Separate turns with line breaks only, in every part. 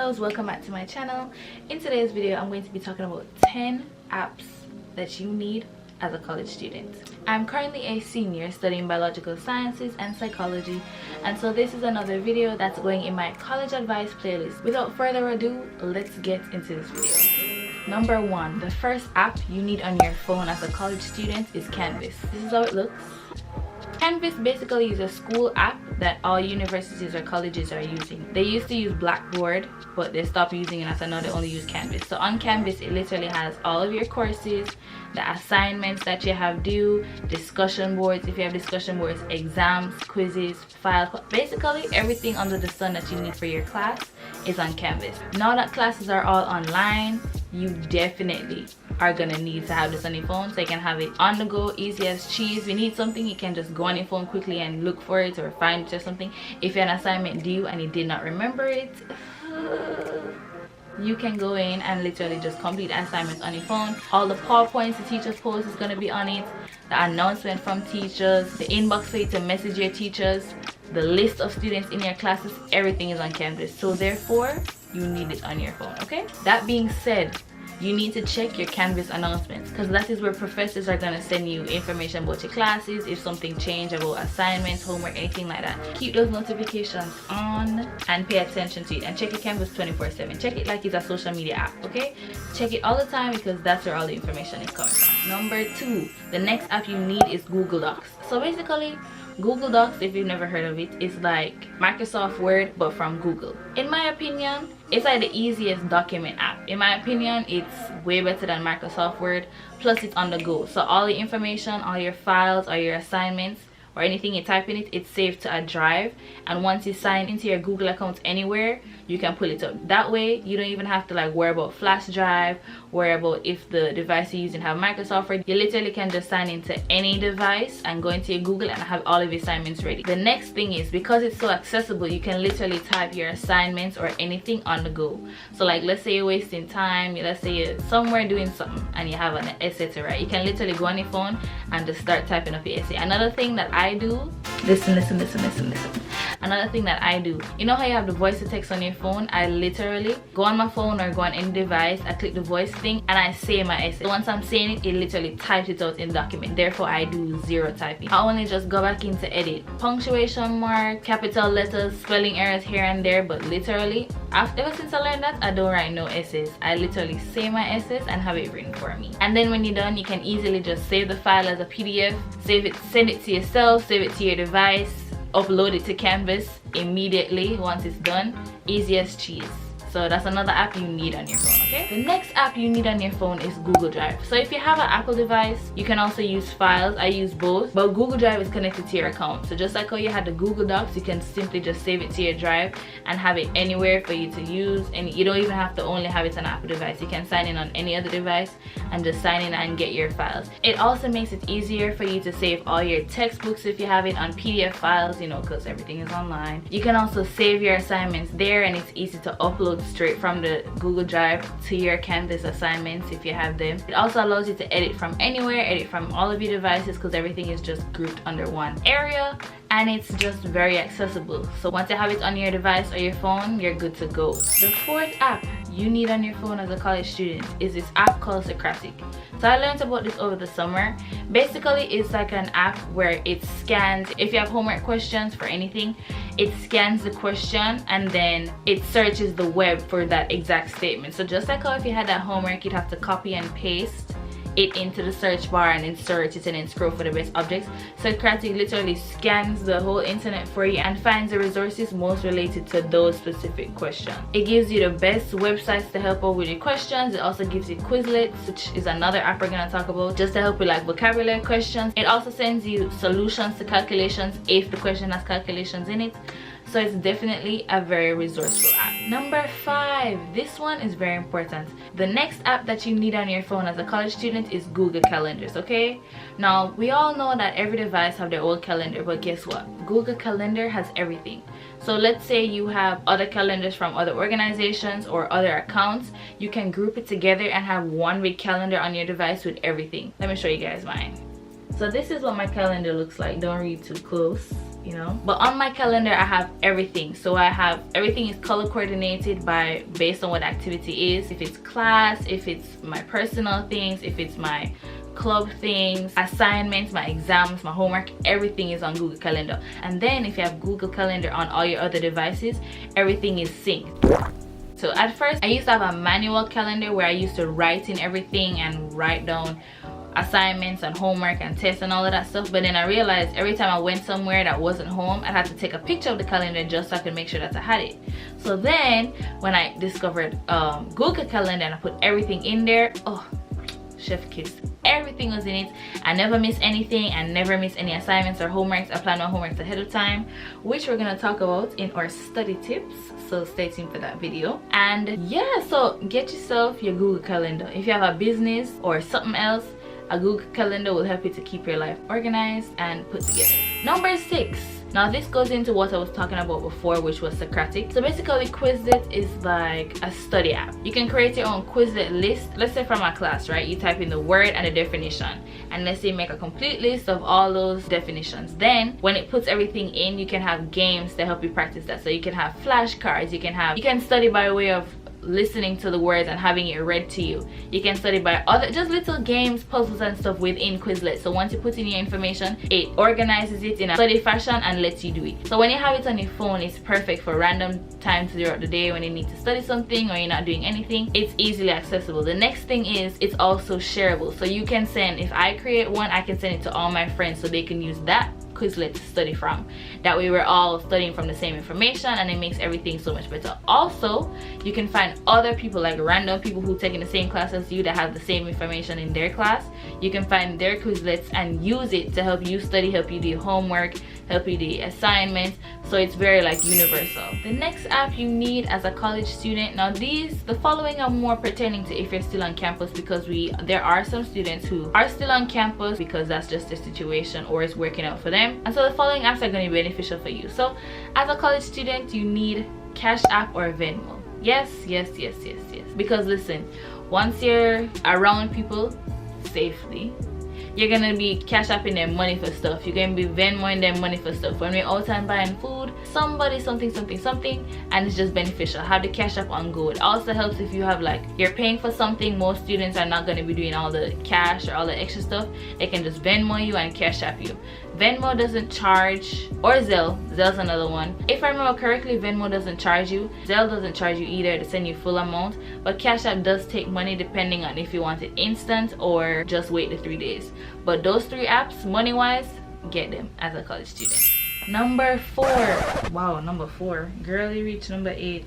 loves, welcome back to my channel. In today's video I'm going to be talking about 10 apps that you need as a college student. I'm currently a senior studying biological sciences and psychology, and so this is another video that's going in my college advice playlist. Without further ado, let's get into this video. Number 1, the first app you need on your phone as a college student is Canvas. This is how it looks. Canvas basically is a school app that all universities or colleges are using. They used to use Blackboard, but they stopped using it, and so now they only use Canvas. So on Canvas, it literally has all of your courses, the assignments that you have due, discussion boards, if you have discussion boards, exams, quizzes, files, basically everything under the sun that you need for your class is on Canvas. Now that classes are all online, you definitely are gonna need to have this on your phone so you can have it on the go, easy as cheese. If you need something, you can just go on your phone quickly and look for it or find it or something. If you had an assignment due and you did not remember it, you can go in and literally just complete assignments on your phone. All the PowerPoints the teachers post is going to be on it, the announcement from teachers, the inbox for you to message your teachers, the list of students in your classes, everything is on Canvas. So therefore, you need it on your phone, okay? That being said, you need to check your Canvas announcements, because that is where professors are going to send you information about your classes, if something changed about assignments, homework, anything like that. Keep those notifications on and pay attention to it, and check your Canvas 24/7. Check it like it's a social media app, okay? Check it all the time because that's where all the information is coming from. Number 2, the next app you need is Google Docs. So basically, Google Docs, if you've never heard of it, is like Microsoft Word but from Google. In my opinion, it's like the easiest document app. In my opinion, it's way better than Microsoft Word, plus it's on the go. So all the information, all your files, or your assignments, or anything you type in it, it's saved to a drive, and once you sign into your Google account anywhere, you can pull it up. That way you don't even have to like worry about flash drive, worry about if the device you're using have Microsoft Word. You literally can just sign into any device and go into your Google and have all of your assignments ready. The next thing is, because it's so accessible, you can literally type your assignments or anything on the go. So like, let's say you're wasting time, let's say you're somewhere doing something and you have an essay to write, you can literally go on your phone and just start typing up your essay. Another thing that I do, listen. Another thing that I do, you know how you have the voice to text on your phone? I literally go on my phone or go on any device, I click the voice thing and I say my essay. Once I'm saying it, it literally types it out in the document. Therefore, I do zero typing. I only just go back into edit. Punctuation mark, capital letters, spelling errors here and there, but literally, ever since I learned that, I don't write no essays. I literally say my essays and have it written for me. And then when you're done, you can easily just save the file as a PDF, save it, send it to yourself, save it to your device, upload it to Canvas immediately once it's done. Easy as cheese. So that's another app you need on your phone, okay? The next app you need on your phone is Google Drive. So if you have an Apple device, you can also use Files. I use both, but Google Drive is connected to your account. So just like how you had the Google Docs, you can simply just save it to your drive and have it anywhere for you to use. And you don't even have to only have it on an Apple device. You can sign in on any other device and just sign in and get your files. It also makes it easier for you to save all your textbooks if you have it on PDF files, you know, because everything is online. You can also save your assignments there, and it's easy to upload straight from the Google Drive to your Canvas assignments if you have them. It also allows you to edit from anywhere, edit from all of your devices, because everything is just grouped under one area, and it's just very accessible. So once you have it on your device or your phone, you're good to go. The fourth app you need on your phone as a college student is this app called Socratic. So I learned about this over the summer. Basically, it's like an app where it scans, if you have homework questions for anything, it scans the question and then it searches the web for that exact statement. So just like how if you had that homework, you'd have to copy and paste it into the search bar and then search it and then scroll for the best objects. Socratic literally scans the whole internet for you and finds the resources most related to those specific questions. It gives you the best websites to help out with your questions. It also gives you Quizlet, which is another app we're gonna talk about, just to help with like vocabulary questions. It also sends you solutions to calculations if the question has calculations in it. So it's definitely a very resourceful app. Number 5, this one is very important. The next app that you need on your phone as a college student is Google Calendars, okay? Now, we all know that every device have their own calendar, but guess what? Google Calendar has everything. So let's say you have other calendars from other organizations or other accounts, you can group it together and have one big calendar on your device with everything. Let me show you guys mine. So this is what my calendar looks like. Don't read too close. you know. But on my calendar I have everything. So I have everything is color coordinated based on what activity is, if it's class, if it's my personal things, if it's my club things, assignments, my exams, my homework, everything is on Google Calendar. And then if you have Google Calendar on all your other devices, everything is synced. So at first I used to have a manual calendar where I used to write in everything and write down assignments and homework and tests and all of that stuff. But then I realized every time I went somewhere that wasn't home, I had to take a picture of the calendar just so I could make sure that I had it. So then when I discovered Google Calendar and I put everything in there, oh, chef kiss, everything was in it. I never miss anything. I never miss any assignments or homeworks. I plan my homeworks ahead of time, which we're gonna talk about in our study tips, so stay tuned for that video. And yeah, so get yourself your Google Calendar. If you have a business or something else, a Google Calendar will help you to keep your life organized and put together. Number 6. Now this goes into what I was talking about before, which was Socratic. So basically Quizlet is like a study app. You can create your own Quizlet list. Let's say from a class, right? You type in the word and the definition, and let's say make a complete list of all those definitions. Then when it puts everything in, you can have games to help you practice that. So you can have flashcards, you can study by way of listening to the words and having it read to you. You can study by other just little games, puzzles and stuff within Quizlet. So once you put in your information, it organizes it in a study fashion and lets you do it. So when you have it on your phone, it's perfect for random times throughout the day when you need to study something or you're not doing anything. It's easily accessible. The next thing is it's also shareable. So you can send, if I create one, I can send it to all my friends so they can use that Quizlet to study from. That way we're all studying from the same information and it makes everything so much better. Also, you can find other people, like random people who take in the same class as you that have the same information in their class. You can find their Quizlets and use it to help you study, help you do homework, help you do assignments. So it's very like universal. The next app you need as a college student, now the following are more pertaining to if you're still on campus, because there are some students who are still on campus because that's just the situation or it's working out for them. And so the following apps are going to be beneficial for you. So as a college student, you need Cash App or Venmo. Yes, because listen, once you're around people safely, you're gonna be Cash Apping them money for stuff. You're gonna be Venmoing them money for stuff. When we're out and buying food, somebody something, and it's just beneficial. Have the Cash App on go. It also helps if you have like you're paying for something. Most students are not gonna be doing all the cash or all the extra stuff. They can just Venmo you and Cash App you. Venmo doesn't charge, or Zelle's another one. If I remember correctly, Venmo doesn't charge you. Zelle doesn't charge you either to send you full amount, but Cash App does take money depending on if you want it instant or just wait the 3 days. But those 3 apps, money wise, get them as a college student. Number 4. Wow, number 4. Girl, you reached number 8.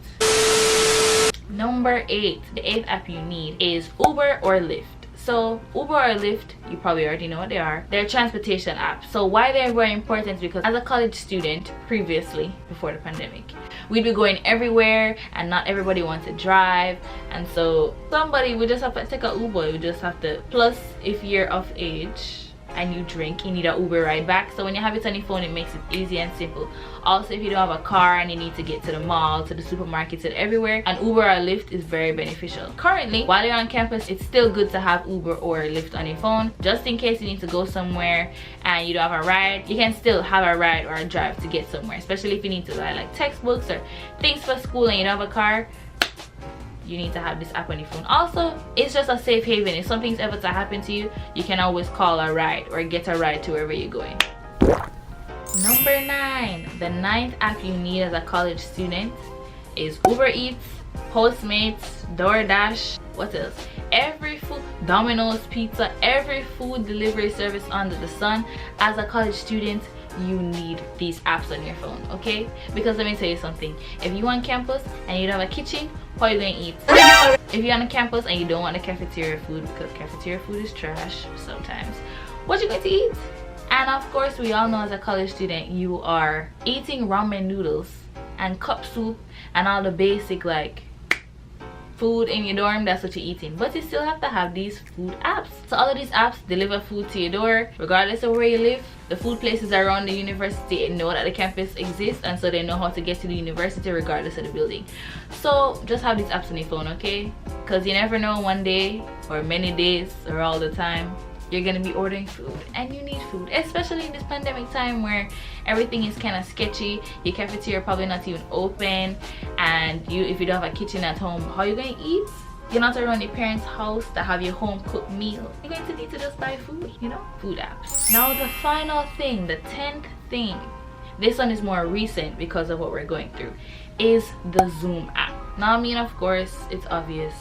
Number 8. The 8th app you need is Uber or Lyft. So Uber or Lyft, you probably already know what they are. They're transportation apps. So why they're very important is because as a college student previously, before the pandemic, we'd be going everywhere and not everybody wants to drive. And so somebody would just have to take a Uber. You just have to, plus if you're of age and you drink, you need an Uber ride back. So when you have it on your phone, it makes it easy and simple. Also, if you don't have a car and you need to get to the mall, to the supermarkets, and everywhere, an Uber or Lyft is very beneficial. Currently, while you're on campus, it's still good to have Uber or Lyft on your phone, just in case you need to go somewhere and you don't have a ride. You can still have a ride or a drive to get somewhere, especially if you need to buy like textbooks or things for school and you don't have a car. You need to have this app on your phone. Also, it's just a safe haven. If something's ever to happen to you, you can always call a ride or get a ride to wherever you're going. Number 9. The 9th app you need as a college student is Uber Eats, Postmates, DoorDash, what else? Every food, Domino's Pizza, every food delivery service under the sun. As a college student, you need these apps on your phone, okay? Because let me tell you something, if you're on campus and you don't have a kitchen, what are you going to eat? If you're on a campus and you don't want the cafeteria food, because cafeteria food is trash sometimes, what you going to eat? And of course, we all know as a college student, you are eating ramen noodles and cup soup and all the basic like food in your dorm. That's what you're eating, but you still have to have these food apps. So all of these apps deliver food to your door regardless of where you live. The food places around the university know that the campus exists, and so they know how to get to the university regardless of the building. So just have these apps on your phone, okay? Because you never know, one day or many days or all the time you're gonna be ordering food, and you need food, especially in this pandemic time where everything is kind of sketchy. Your cafeteria probably not even open, and if you don't have a kitchen at home, how are you gonna eat? You're not around your parents' house that have your home cooked meal. You're going to need to just buy food, you know, food apps. Now the final thing, the 10th thing, this one is more recent because of what we're going through, is the Zoom app. Now, I mean, of course, it's obvious,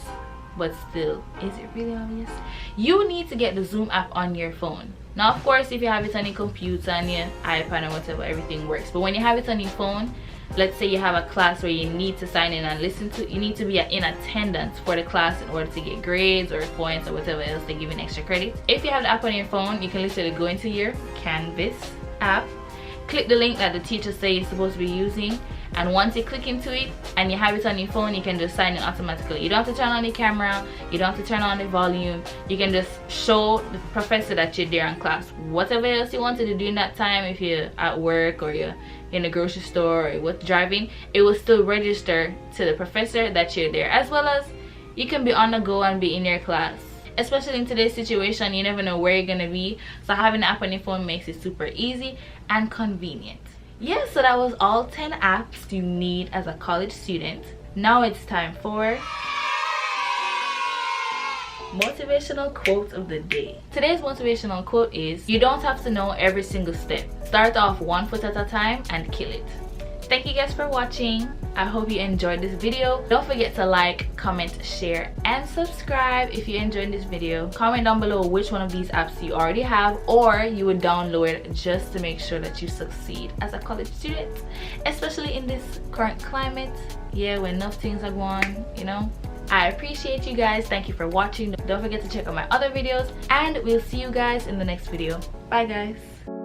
but still, is it really obvious? You need to get the Zoom app on your phone. Now, of course, if you have it on your computer, on your iPad or whatever, everything works. But when you have it on your phone, let's say you have a class where you need to sign in and listen to, you need to be in attendance for the class in order to get grades or points or whatever else they give you extra credits. If you have the app on your phone, you can literally go into your Canvas app, click the link that the teacher says you're supposed to be using, and once you click into it and you have it on your phone, you can just sign in automatically. You don't have to turn on the camera, you don't have to turn on the volume. You can just show the professor that you're there in class. Whatever else you wanted to do in that time, if you're at work or you're in the grocery store or with driving, it will still register to the professor that you're there, as well as you can be on the go and be in your class. Especially in today's situation, you never know where you're gonna be, so having an app on your phone makes it super easy and convenient. Yeah, so that was all 10 apps you need as a college student. Now it's time for motivational quote of the day. Today's motivational quote is, you don't have to know every single step. Start off 1 foot at a time and kill it. Thank you guys for watching. I hope you enjoyed this video. Don't forget to like, comment, share, and subscribe if you enjoyed this video. Comment down below which one of these apps you already have or you would download just to make sure that you succeed as a college student, especially in this current climate. Yeah, when enough things are going, you know. I appreciate you guys. Thank you for watching. Don't forget to check out my other videos, and we'll see you guys in the next video. Bye guys.